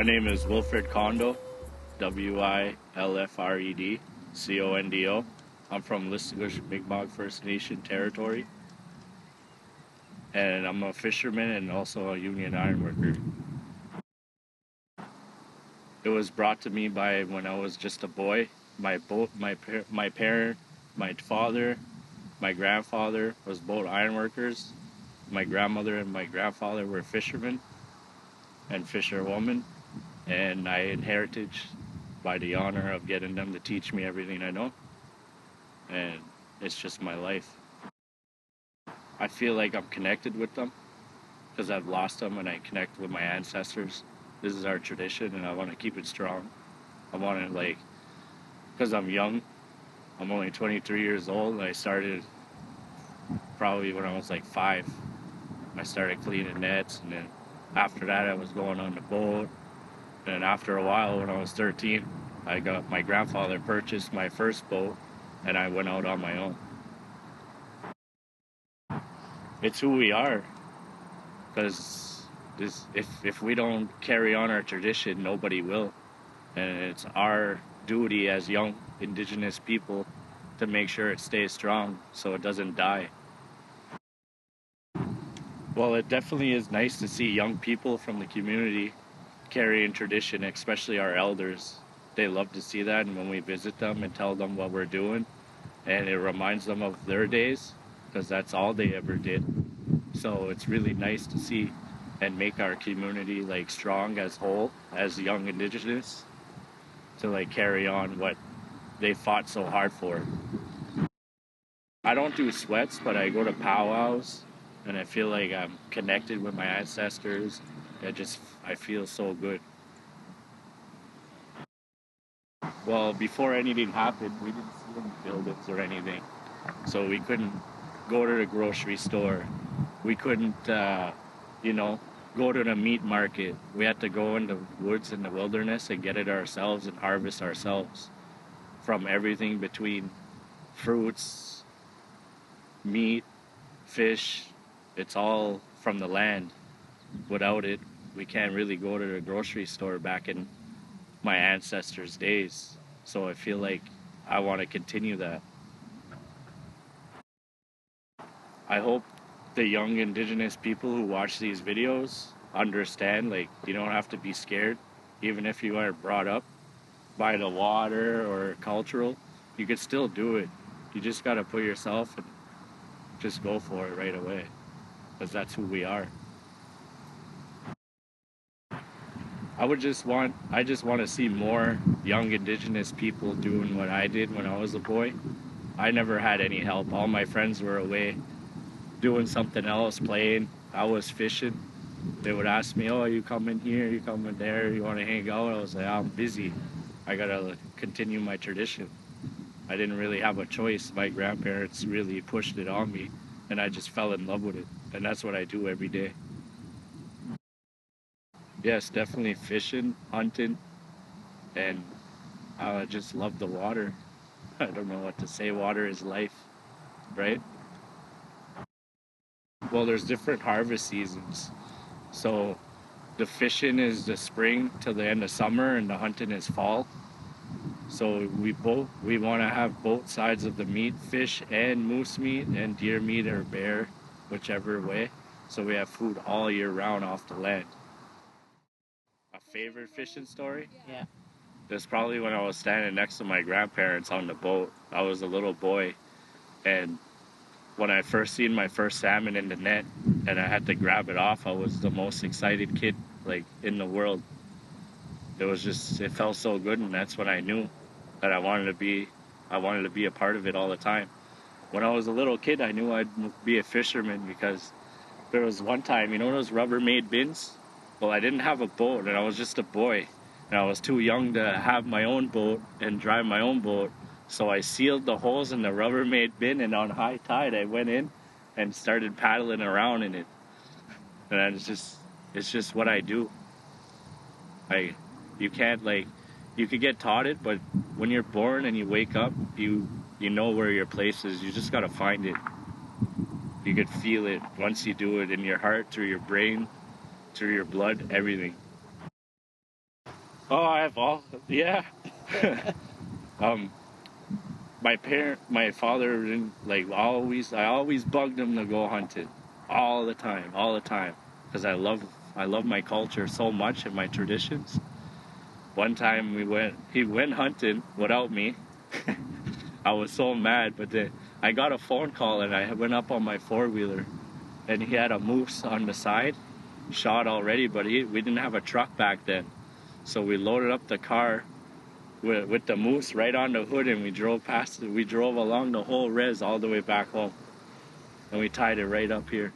My name is Wilfred Condo, Wilfred Condo. I'm from Listugush Mi'kmaq First Nation territory, and I'm a fisherman and also a union iron worker. It was brought to me by when I was just a boy. My parent, my father, my grandfather was both iron workers. My grandmother and my grandfather were fishermen and fisherwomen, and I inherited by the honor of getting them to teach me everything I know, and it's just my life. I feel like I'm connected with them because I've lost them and I connect with my ancestors. This is our tradition and I want to keep it strong. I want to because I'm young, I'm only 23 years old, and I started probably when I was like 5. I started cleaning nets, and then after that I was going on the boat, and after a while when I was 13, my grandfather purchased my first boat and I went out on my own. It's who we are, because if we don't carry on our tradition, nobody will, and it's our duty as young Indigenous people to make sure it stays strong so it doesn't die. Well, it definitely is nice to see young people from the community carrying tradition, especially our elders. They love to see that, and when we visit them and tell them what we're doing, and it reminds them of their days, because that's all they ever did. So it's really nice to see and make our community strong as whole, as young Indigenous, to carry on what they fought so hard for. I don't do sweats, but I go to powwows, and I feel like I'm connected with my ancestors. I feel so good. Well, before anything happened, we didn't see any buildings or anything, so we couldn't go to the grocery store. We couldn't, go to the meat market. We had to go in the woods and the wilderness and get it ourselves and harvest ourselves from everything between fruits, meat, fish. It's all from the land. Without it, we can't really go to the grocery store back in my ancestors' days. So I feel like I want to continue that. I hope the young Indigenous people who watch these videos understand, you don't have to be scared. Even if you aren't brought up by the water or cultural, you could still do it. You just got to put yourself and just go for it right away, because that's who we are. I just want to see more young Indigenous people doing what I did when I was a boy. I never had any help. All my friends were away doing something else, playing. I was fishing. They would ask me, "Oh, you coming here? You coming there? You want to hang out?" I was like, "I'm busy. I gotta continue my tradition." I didn't really have a choice. My grandparents really pushed it on me, and I just fell in love with it. And that's what I do every day. Yes, definitely fishing, hunting, and I just love the water. I don't know what to say. Water is life, right? Well, there's different harvest seasons. So the fishing is the spring till the end of summer, and the hunting is fall. So we want to have both sides of the meat, fish and moose meat and deer meat or bear, whichever way. So we have food all year round off the land. A favorite fishing story? Yeah. That's probably when I was standing next to my grandparents on the boat. I was a little boy, and when I first seen my first salmon in the net and I had to grab it off, I was the most excited kid in the world. It felt so good, and that's when I knew that I wanted to be a part of it all the time. When I was a little kid, I knew I'd be a fisherman, because there was one time, those Rubbermaid bins? Well, I didn't have a boat, and I was just a boy, and I was too young to have my own boat and drive my own boat. So I sealed the holes in the Rubbermaid bin, and on high tide, I went in and started paddling around in it. And it's just what I do. You can't you could get taught it, but when you're born and you wake up, you know where your place is. You just gotta find it. You could feel it once you do it in your heart, through your brain, through your blood, everything. Oh, I've all, yeah. um, my father didn't like I always bugged him to go hunting, all the time, because I love my culture so much and my traditions. One time he went hunting without me. I was so mad, but then I got a phone call and I went up on my four-wheeler and he had a moose on the side, shot already, but we didn't have a truck back then. So we loaded up the car with the moose right on the hood and we drove past it. We drove along the whole res all the way back home and we tied it right up here.